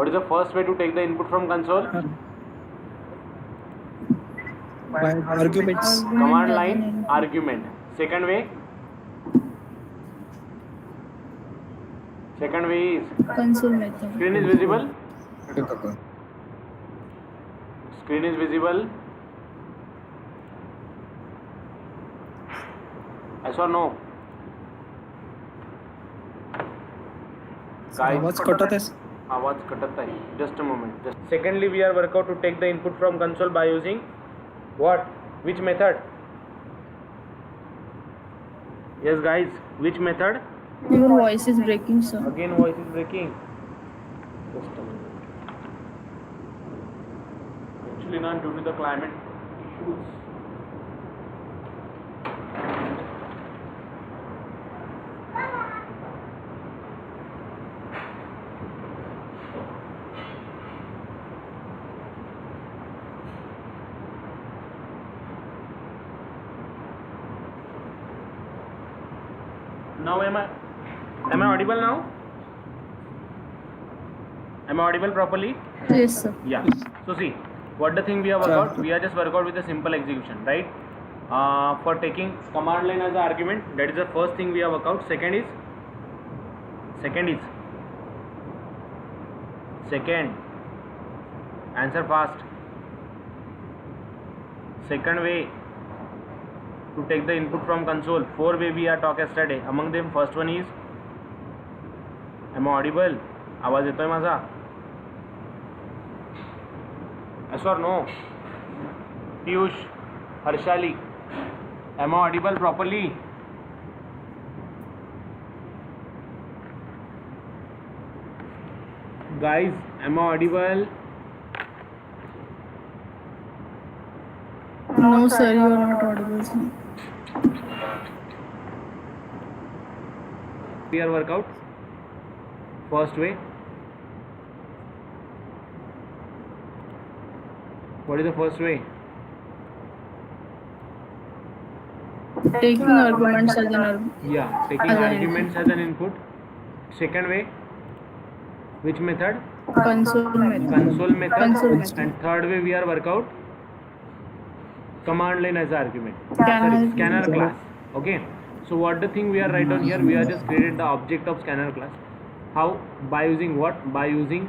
What is the first way to take the input from console? By arguments. Command line argument. Second way? Second way is console method. screen is visible. Screen is visible. Yes or no? आवाज कटत है. आवाज कटत है. Just a moment. Secondly, we are work out to take the input from console by using what? Which method? Yes, guys. Which method? Your voice is breaking, sir. Again, voice is breaking. Just a moment. Actually, not due to the climate issues. Now am I audible now? Am I audible properly? Yes, sir. Yeah. So see, what the thing we have worked out? We are just work out with a simple execution, right? For taking command line as an argument, that is the first thing we have worked out. Second answer fast. Second way to take the input from console. 4 way we are talk yesterday. Among them, first one is, am I audible? आवाज येतोय माझा? Yes or no? Piyush, Harshali, am I audible properly? Guys, am I audible? No, sir, you are not audible, sir. Clear workout. First way. What is the first way? Taking arguments as an argument. Yeah, taking As an arguments as an input. Second way, which method? Console method. Console method. Console method. And third way we are work out command line as argument. Scanner. Scanner class. Okay. So what the thing we are write down here? We are just created the object of scanner class. How? By using what? By using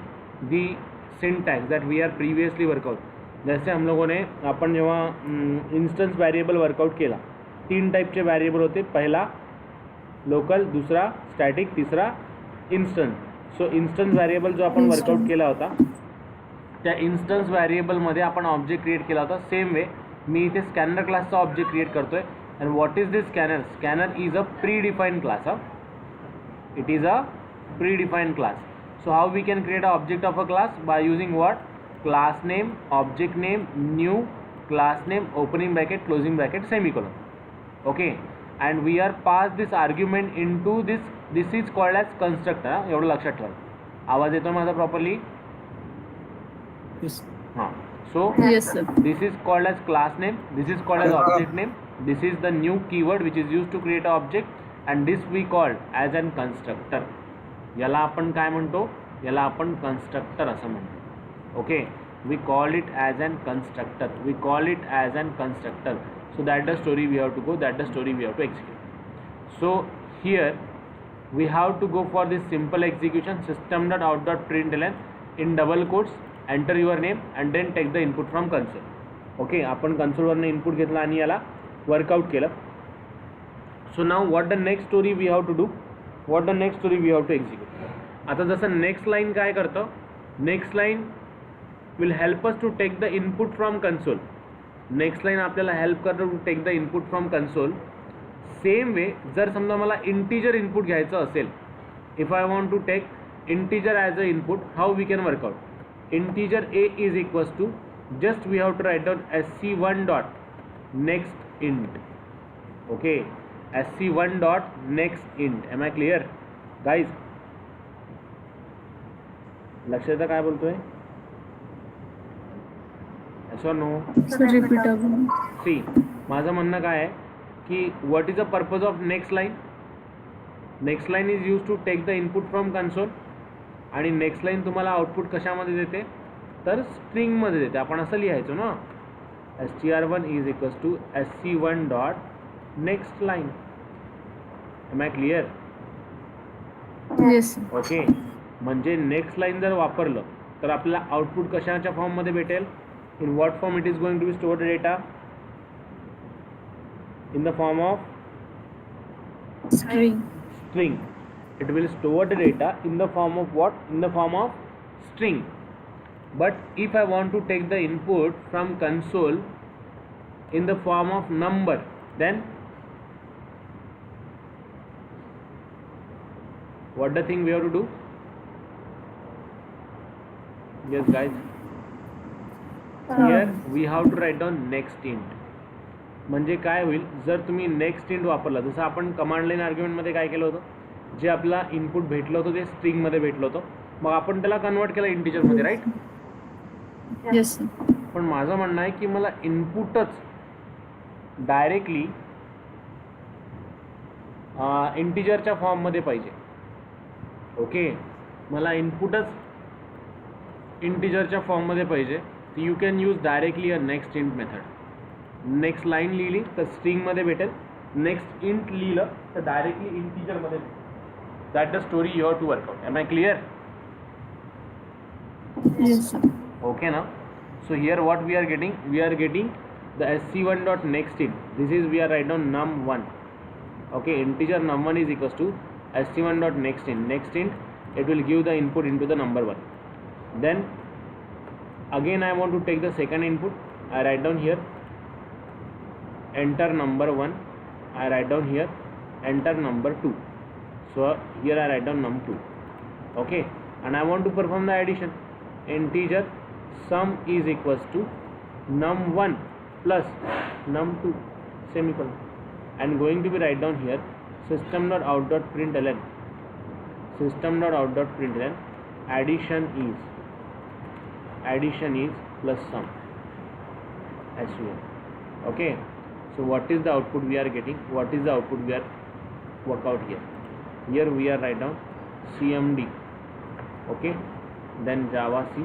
the syntax that we are previously work out. जैसे हम लोगों ने अपन जेव्हा instance variable workout केला, 3 टाइपचे variable होते. पहिला local, दूसरा static, तिसरा इन्स्टन्स. सो इन्स्टन्स व्हेरिएबल जो आपण वर्कआउट केला होता, त्या इन्स्टन्स व्हेरिएबलमध्ये आपण ऑब्जेक्ट क्रिएट केला होता. सेम वे मी इथे स्कॅनर क्लासचा ऑब्जेक्ट क्रिएट करतोय. And what is this scanner? Scanner is a predefined class. It is a predefined class. So how we can create a object of a class? By using what? Class name, object name, new, class name, opening bracket, closing bracket, semicolon. Okay, and we are pass this argument into this. This is called as constructor. एवढं लक्षात ठेवा. आवाज येतो माझा properly? Yes. हां. So Yes, sir. this is called as class name. This is called as object name. This is the new keyword which is used to create an object, and this we call as an constructor. याला आपण काय म्हणतो? याला आपण constructor असं म्हणतो. Okay, we call it as an constructor. We call it as an constructor. So that the story we have to go. That the story we have to execute. So here we have to go for this simple execution. System.out.println in double quotes. Enter your name and then take the input from console. Okay, आपण console वरने input घेतला आणि याला workout केलं. So now what the next story we have to do? What the next story we have to execute? आता जसं next line काय करतं? Next line will help us to take the input from console. Next line आपल्याला help करतो to take the input from console. Same way, जर समजा मला integer input घ्यायचं असेल, if I want to take integer as a input, how we can work out? Integer a is equals to, just we have to write down sc1 dot next int. Okay, sc1 dot next int. Am I clear, guys? लक्षात येतं काय बोलतोय? Yes or no? Sir, repeat again. See, माझं म्हणणं काय आहे की what is the purpose of next line? Next line is used to take the input from console. आणि नेक्स्ट लाईन तुम्हाला आउटपुट कशामध्ये देते, तर स्ट्रिंगमध्ये देते. आपण असं लिहायचो ना, str1 is equals to sc1 dot next line. Am I clear? Yes okay. म्हणजे नेक्स्ट लाईन जर वापरलं तर आपल्याला आउटपुट कशाच्या फॉर्ममध्ये भेटेल, in what form it is going to be stored data, in the form of string. string. It will store the data in the form of what? In the form of string. But if I want to take the input from console in the form of number, then what the thing we have to do? Yes guys, here we have to write down next int. म्हणजे काय होईल, जर तुम्ही next int वापरला, जसं आपण command line आर्ग्युमेंटमध्ये काय केलं होतं, जे आपला इनपुट भेटलं होतं ते स्ट्रिंगमध्ये भेटलं होतं, मग आपण त्याला कन्वर्ट केलं इंटिजरमध्ये, राईट? येस पण माझं म्हणणं आहे की मला इनपुटच डायरेक्टली इंटिजरच्या फॉर्ममध्ये पाहिजे. ओके, मला इनपुटच इंटिजरच्या फॉर्ममध्ये पाहिजे. You can use directly a next int method. Next line लिहिली तर स्ट्रिंगमध्ये भेटेल, नेक्स्ट इंट लिहिलं तर डायरेक्टली इंटिजरमध्ये भेटेल. That the story you have to work out. Am I clear? Yes Okay now, so here what we are getting the sc1 dot next int. This is we are write down num1. Okay, integer num1 is equals to sc1 dot next int. Next int it will give the input into the number 1. Then again I want to take the second input. I write down here enter number 1. I write down here enter number 2. So here I write down num2. Okay, and I want to perform the addition. Integer sum is equals to num1 plus num2 semicolon, and going to be write down here system.out.println addition is plus sum SUM. Okay, so what is the output we are getting, what is the output we are work out here. Here we are write down cmd. Okay, then java c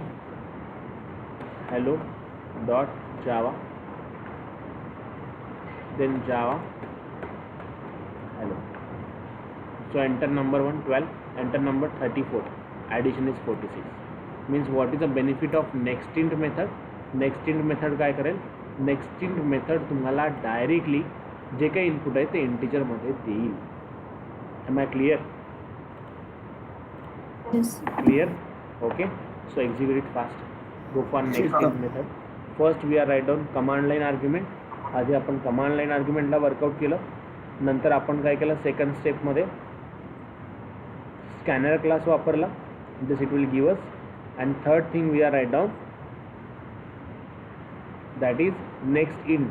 hello dot java, then java hello. So enter number 1 12, enter number 34, addition is 46. Means what is the benefit of next int method? Next int method काय करेल, next int method तुम्हाला directly जे काही input आहे ते इंटिजरमध्ये देईल. Am I clear? Yes Clear? Okay, so execute it fast. Go for next int method. First we are write down command line argument. आधी आपण कमांड लाईन आर्ग्युमेंटला वर्कआउट केलं, नंतर आपण काय केलं, सेकंड स्टेपमध्ये स्कॅनर क्लास वापरला, this it will give us. And third thing we are write down that is next int.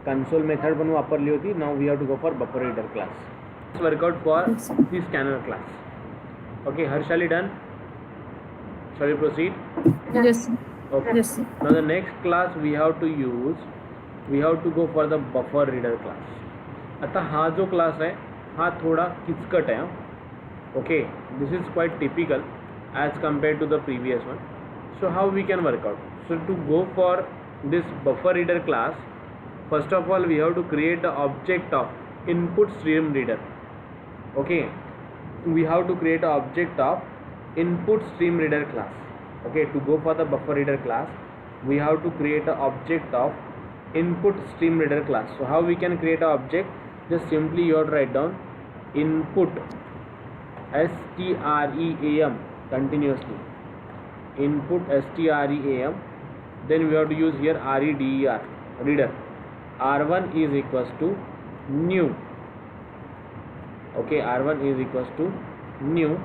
Console method पण वापरली होती. Now we have to go for buffer reader class. Work out for the scanner class. Okay, Harshali done? Shall we proceed? Yes Okay. Yes Now the next class we have to use, we have to go for the buffer reader class. आता हा जो class आहे हा थोडा किचकट आहे. Okay, this is quite typical as compared to the previous one. So how we can work out? So to go for this buffer reader class, first of all we have to create the object of input stream reader. Okay, we have to create an object of input stream reader class. Okay, to go for the buffer reader class we have to create an object of input stream reader class. So how we can create an object? Just simply you have to write down input stream continuously, input stream, then we have to use here reader. Reader r1 is equals to new. Okay, r1 is equals to new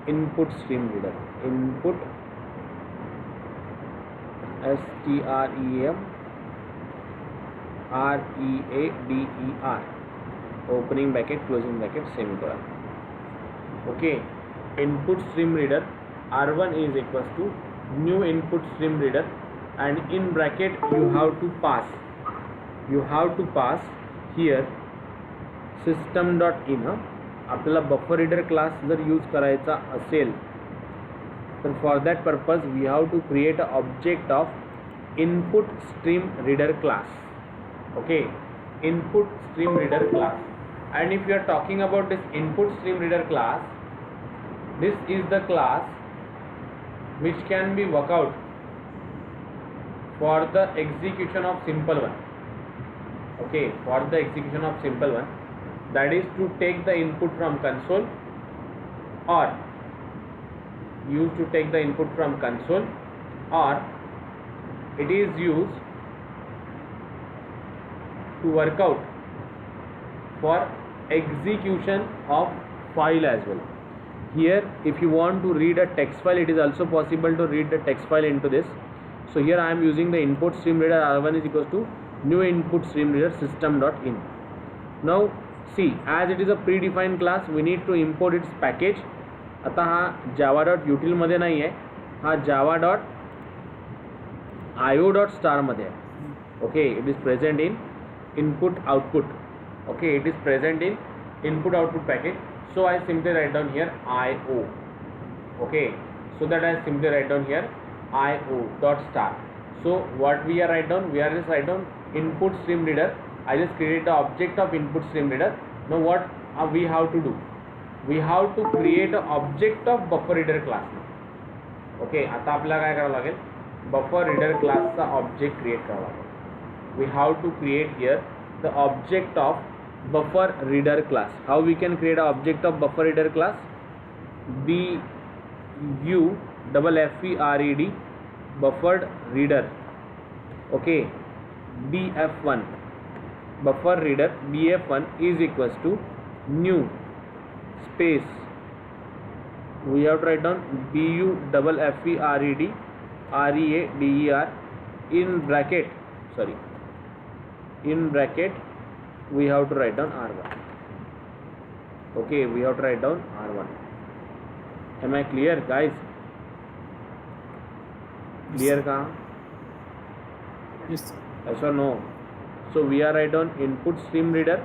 input stream reader. Input stream reader, opening bracket closing bracket semicolon. Okay, input stream reader r1 is equals to new input stream reader, and in bracket you have to pass here system.in. आपल्याला buffer reader class जर use करायचा असेल तर for that purpose we have to create a object of input stream reader class. Okay, input stream reader class. And if you are talking about this input stream reader class, this is the class which can be work out for the execution of simple one. Okay, for the execution of simple one, that is to take the input from console, or used to take the input from console, or it is used to work out for execution of file as well. Here if you want to read a text file, it is also possible to read the text file into this. So here I am using the input stream reader r1 is equals to new input stream reader system.in. Now see, as it is a predefined class, we need to import its package. आता हा java.util मध्ये नाही आहे, हा java.io.star मध्ये आहे. Okay, it is present in input output. Okay, it is present in input output package. So I simply write down here io. Okay, so that I simply write down here io dot star. So what we are write down, we are just write down input stream reader. I just create the object of input stream reader. Now what we have to do, we have to create an object of buffer reader class. Okay, आता आपल्याला काय करावं लागेल, buffer reader class चा object create करावा लागेल. We have to create here the object of buffer reader class. How we can create an object of buffer reader class? buffered buffered reader. Okay, bf1 buffer reader bf1 is equals to new space, we have to write down buffered reader in bracket, sorry, in bracket we have to write down r1. Okay, we have to write down r1. Am I clear guys? Clear ka? Yes. Yes or no? So we are write down input stream reader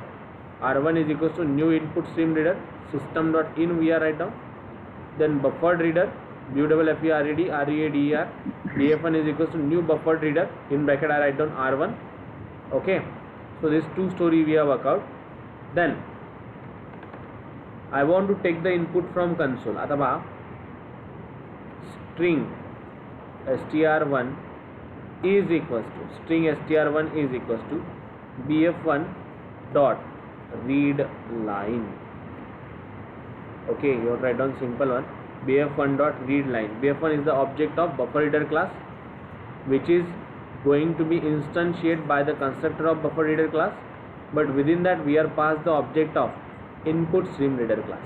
r1 is equals to new input stream reader system.in, we are write down. Then buffered reader buffered reader bf1 is equals to new buffered reader in bracket I write down r1. Okay, so this two story we have worked out. Then I want to take the input from console. आता पहा, string str1 is equals to bf1 dot read line. Okay, you have to write down simple one, bf1 dot read line. bf1 is the object of buffer reader class which is going to be instantiated by the constructor of buffer reader class, but within that we are passed the object of input stream reader class.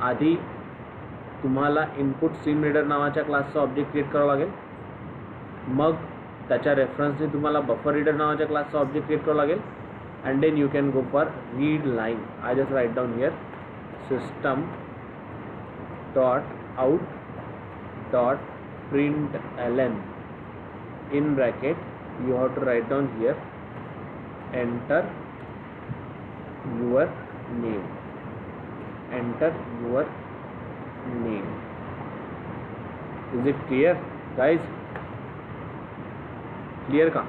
आधी तुम्हाला input stream reader नावाच्या क्लासचा object create करावा लागेल, मग त्याच्या रेफरन्सने तुम्हाला buffer reader नावाच्या क्लासचा ऑब्जेक्ट क्रिएट करावा लागेल, and then you can go for read line. I just write down here system dot out dot println in bracket, you have to write down here enter your name, enter your name. Is it clear guys? Clear ka?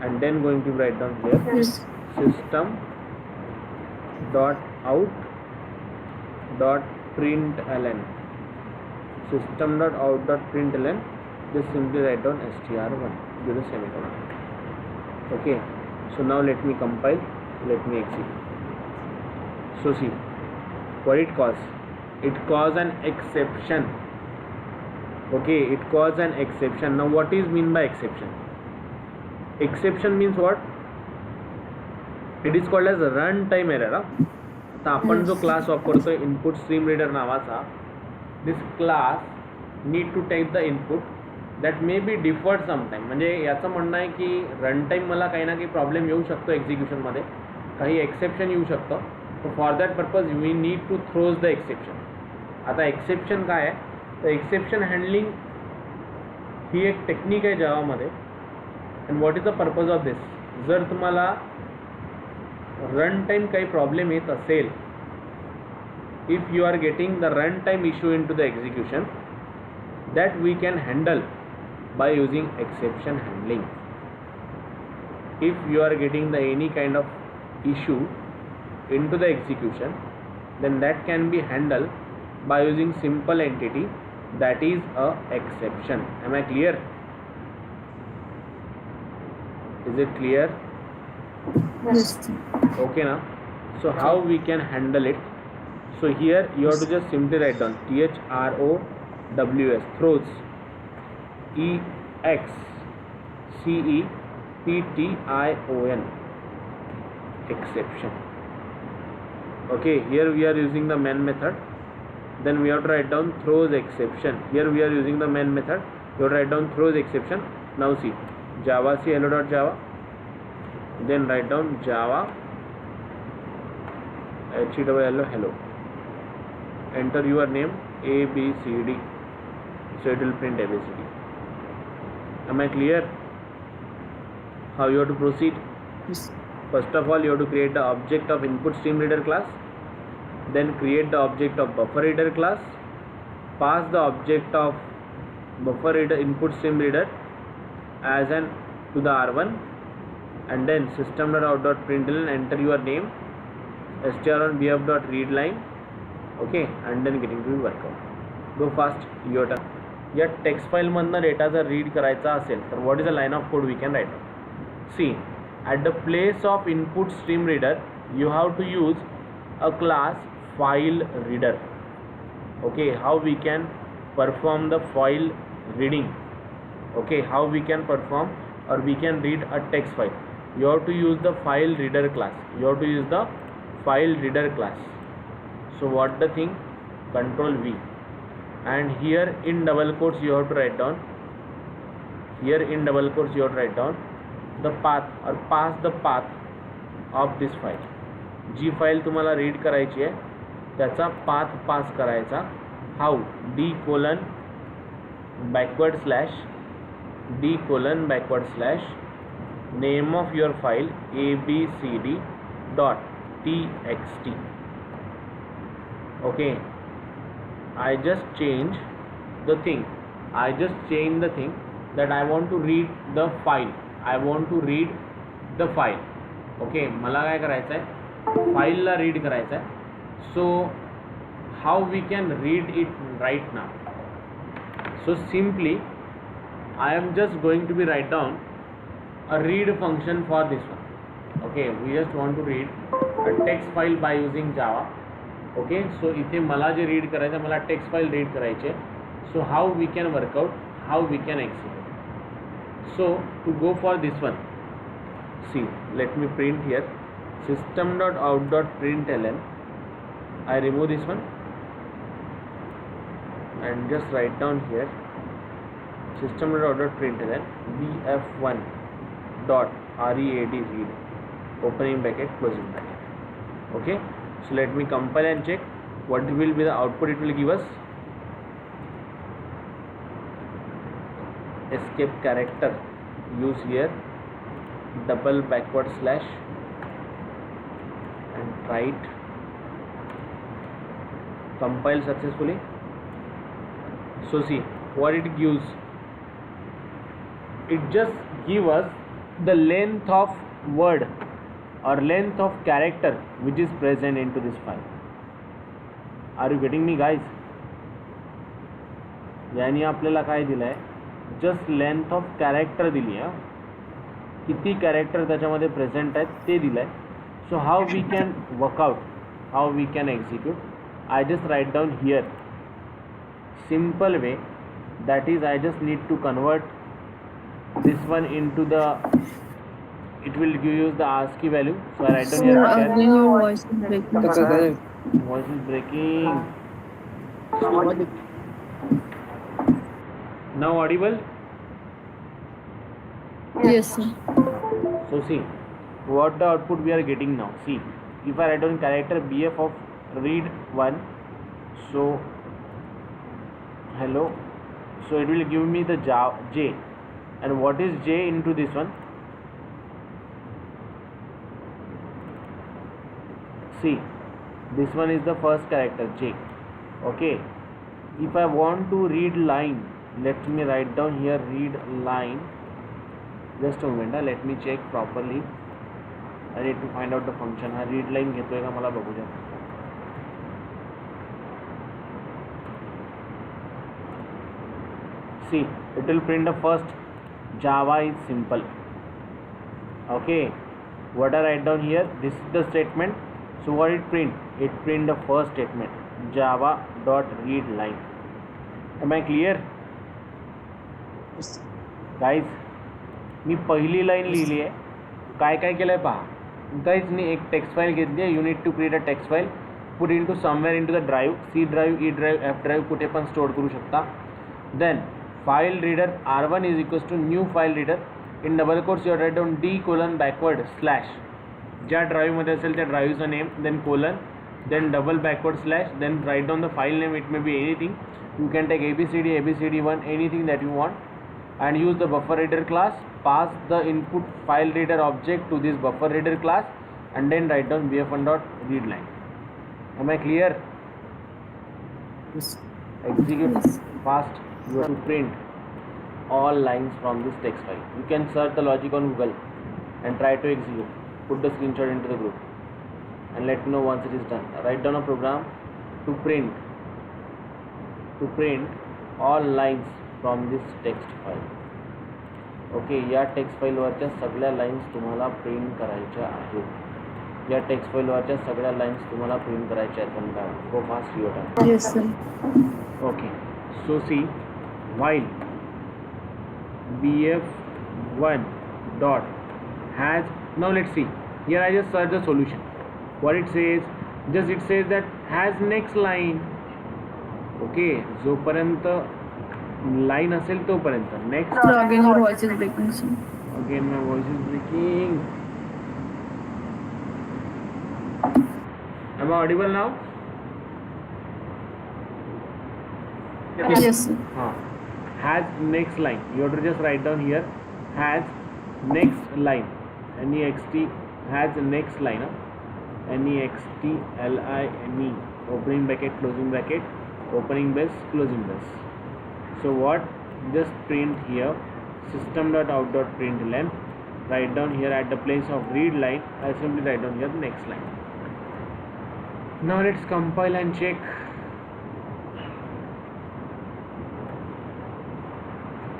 And then going to write down here Yes. system dot out dot println, system dot out dot println, just simply write down str1, give a semicolon. Okay, so now let me compile, let me execute. So see what it caused, it caused an exception. Okay, it caused an exception. Now what is mean by exception? Exception means what? It is called as runtime error. आता आपण जो class वापरतोय input stream reader नावाचा, this class need to take the input that may be deferred sometime. म्हणजे याचं म्हणणं आहे की रन टाईम मला काही ना काही प्रॉब्लेम येऊ शकतो एक्झिक्युशनमध्ये, काही एक्सेप्शन येऊ शकतं. So for that purpose we need to throws the exception. आता एक्सेप्शन काय आहे, तर एक्सेप्शन हँडलिंग ही एक टेक्निक आहे जावामध्ये. And what is the purpose of this, जर तुम्हाला रन टाईम काही प्रॉब्लेम येत असेल, if you are getting the run time issue in to the execution, that we can handle by using exception handling. If you are getting the any kind of issue into the execution, then that can be handled by using simple entity, that is a exception. Am I clear? Is it clear? Yes, sir. Okay now. So how we can handle it? So here you have to just simply write down THROWS, throws, EXCEPTION, exception. Okay, here we are using the main method. Then we have to write down throws exception. Here we are using the main method. You have to write down throws exception. Now see, Java, see hello.java. Then write down Java hello. Enter your name ABCD. So it will print ABCD. Am I clear? How you have to proceed? Yes. First of all, you have to create the object of input stream reader class. Then create the object of buffer reader class. Pass the object of buffer reader input stream reader as an to the R1, and then system.out.println, enter your name, str1bf.readline. Okay, and then getting to work out. Go fast, your turn. या text file मधनं data जर read करायचा असेल तर what is a line of code we can write. See, at the place of input stream reader you have to use a class file reader. Okay, how we can perform the file reading? Okay, how we can perform or we can read a text file? You have to use the file reader class. You have to use the file reader class. So what the thing? Control V, and here in double quotes you have to write down, here in double quotes you have to write down the path or pass the path of this file. जी file तुम्हाला read करायची आहे त्याचा path पास करायचा. हाऊ? d:/d:/, name of your file abcd.txt. okay, I just change the thing that I want to read the file. okay, मला काय करायचं आहे, फाईलला रीड करायचं आहे. So how we can read it right now? So simply I am just going to be write down a read function for this one. Okay, we just want to read a text file by using Java. Okay, so इथे मला जे read करायचं, मला text file read करायचे. So how we can work out, how we can execute. So to go for this one, see, let me print here system.out.println. I remove this one and just write down here system.out.println bf1 dot read, opening bracket, closing bracket. Okay, so let me compile and check what will be the output it will give us. Escape character, use here double backward slash and write. Compile successfully. So see what it gives. It just give us the length of word or length of character which is present into this file. Are you getting me, guys? यानी आपल्याला काय दिलं आहे, just length of character दिली आहे. किती character त्याच्यामध्ये present आहेत ते दिलं आहे. So how we can work out, how we can execute? I just write down here simple way, that is I just need to convert this one into the, it will give you the ASCII value. So I write down here Again, your voice is breaking. voice is breaking. Now audible? Yes, sir. So see what the output we are getting now. See, if I write down character bf of read 1, so hello, so it will give me the j, and what is j into this one? See, this one is the first character j. Okay, if I want to read line, let me write down here read line. Just a moment, let me check properly. I need to find out the function. हा read line घेतोय का मला बघू द्या. See, it will print the first Java is simple. Okay, what I write down here, this is the statement. So what it print? It print the first statement, Java dot read line. Am I clear, Yes, sir. guys? मी पहिली line लिहिली आहे. काय काय केलं आहे पहा. काहीच नाही, एक टेक्स्ट फाईल घेतली आहे. You need to create a text file, put in to somewhere in to the drive, C drive, E drive, F drive, कुठे पण स्टोअर करू शकता. Then file reader R1 is equals to new file reader. In double quotes you write down D:// ज्या ड्राईव्हमध्ये असेल त्या ड्राईव्हचं name, then colon, then double backward slash, then write down the file name. It may be anything. You can take abcd1, anything that you want, and use the buffer reader class. Pass the input file reader object to this buffer reader class, and then write down bf1.readline. Am I clear? Yes, sir. Execute Yes. fast. You have to print all lines from this text file. You can search the logic on Google and try to execute. Put the screenshot into the group and let me know once it is done. Write down a program to print all lines from this text file. Okay, या text फाईलवरच्या सगळ्या lines तुम्हाला print करायच्या आहेत. या text फाईलवरच्या सगळ्या lines तुम्हाला print करायच्या आहेत. पण काय गो fast your time. Yes, sir. Okay, so see, while bf1 dot has, now let's see, here I just search the solution. What it says, just it says that has next line. Okay, जोपर्यंत line असेल तोपर्यंत next. So again your voice is breaking, sir. Again my voice is breaking. Am I audible now? Yes, sir. Has next line. You have to just write down here has next line. Next has next line. Nextline. Opening bracket, closing bracket, opening brace, closing brace. So what? Just print here system.out.println. Write down here at the place of read line. I simply write down here the next line. Now let's compile and check.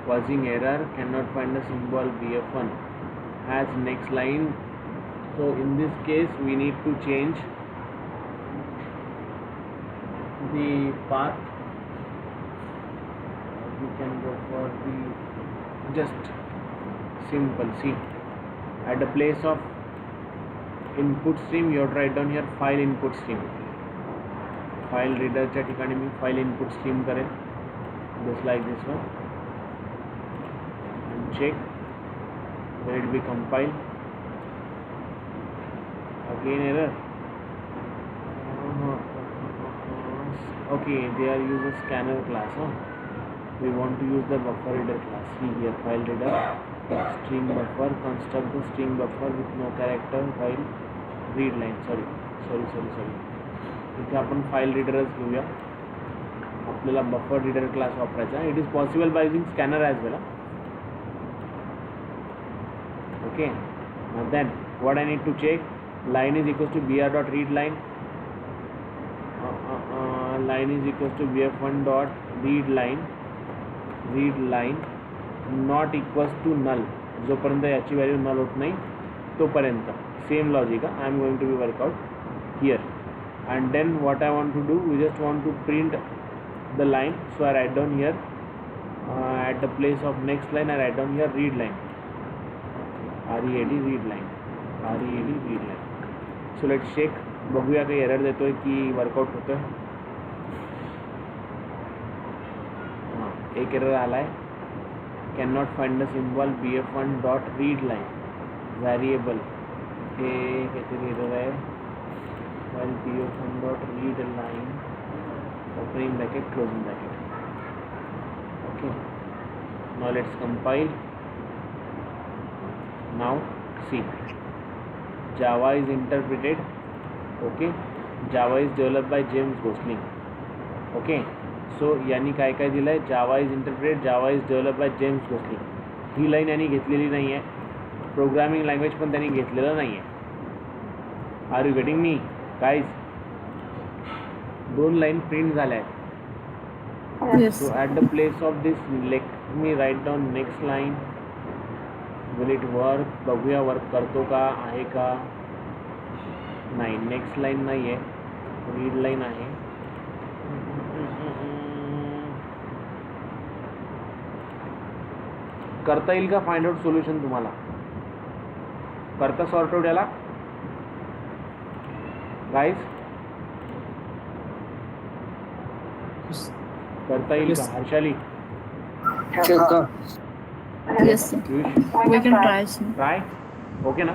Causing error, cannot find the symbol bf1 has next line. So in this case we need to change the path. We can go for the just simple. See, at the place of input stream you have to write down here file input stream. File reader च्या ठिकाणी मी file input stream करेन, just like this one. Check, will it be compiled? Again error. Okay, they are use a scanner class. We want to use the buffer reader class. See here, file reader, string buffer, construct the string buffer with no character, file read line. Sorry. इथे आपण file रिडरच घेऊया. आपल्याला buffer reader class वापरायचा. It is possible by using scanner as well. Okay, now then what I need to check, line is equals to br.readline. Line is equals to bf1 dot readline. Readline not equals to null. जोपर्यंत याची value नल होत नाही तोपर्यंत same logic. I am going to be work out here. And then what I want to do, we just want to print the line. So I write down here at the place of next line I write down here read line. READ read line. So let's check. बघूया काही error देतोय की workout होतोय. हां, एक error आला आहे. Can not find the symbol bf1 dot read line variable. हे काहीतरी एरर आहे. File bf1 dot read line opening bracket closing bracket. Okay, now let's compile. Now see, Java is interpreted. Okay, Java is developed by James Gosling. Okay, सो यांनी काय काय दिलं आहे, Java is interpret, Java is develop by James Gosling. He line यांनी घेतलेली नाही आहे. Programming language पण त्यांनी घेतलेलं नाही आहे. Are you getting me guys? 2 line print झाल्या आहेत. Yes. So at the place of this, let me write down next line. Will it work? बघूया वर्क करतो का, आहे का नाही. नेक्स्ट लाईन नाही आहे, रीड लाईन आहे. करता येईल का फाइंड आउट सोल्युशन तुम्हाला? करता सॉर्ट आउट याला गाईज? करता येईल का Yes. Harshali? Yes, sir. We can try, sir. Try okay ना?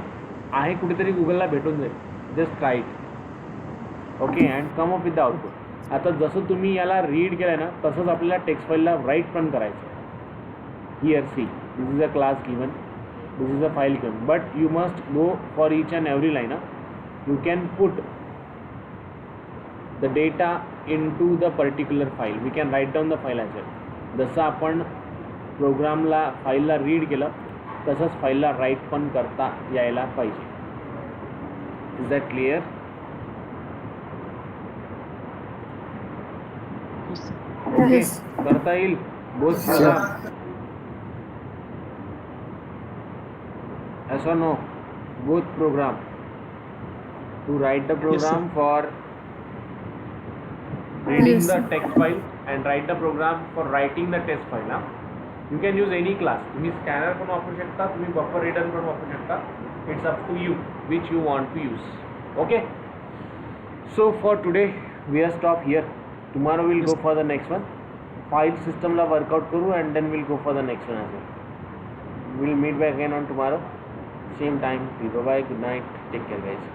आहे कुठेतरी गुगलला भेटून जाईल. Just try it. Okay and come up with the output. आता जसं तुम्ही याला रीड केलं ना तसंच आपल्याला टेक्स्ट फाईलला राईट पण करायचं. Here see, this is a class given, this is a file given, but you must go for each and every line. You can put the data in to the particular file. We can write down the file as well. जसं आपण प्रोग्रामला फाईलला read केलं तसंच फाईलला write पण करता यायला पाहिजे. Is that clear? Okay Yes. करता येईल both program? Yes or no? Both program. To write the program for reading Yes, the sir. text file and write the program for writing the test file. You can use any class. तुम्ही scanner पण वापरू शकता, तुम्ही buffer reader पण वापरू शकता. It's up to you which you want to use. Okay. So for today we are stop here. Tomorrow we'll go for the next one. File system La workout करू and then we'll go for the next one as well. We'll meet back again on tomorrow. Same time. Bye bye. Good night. Take care, guys.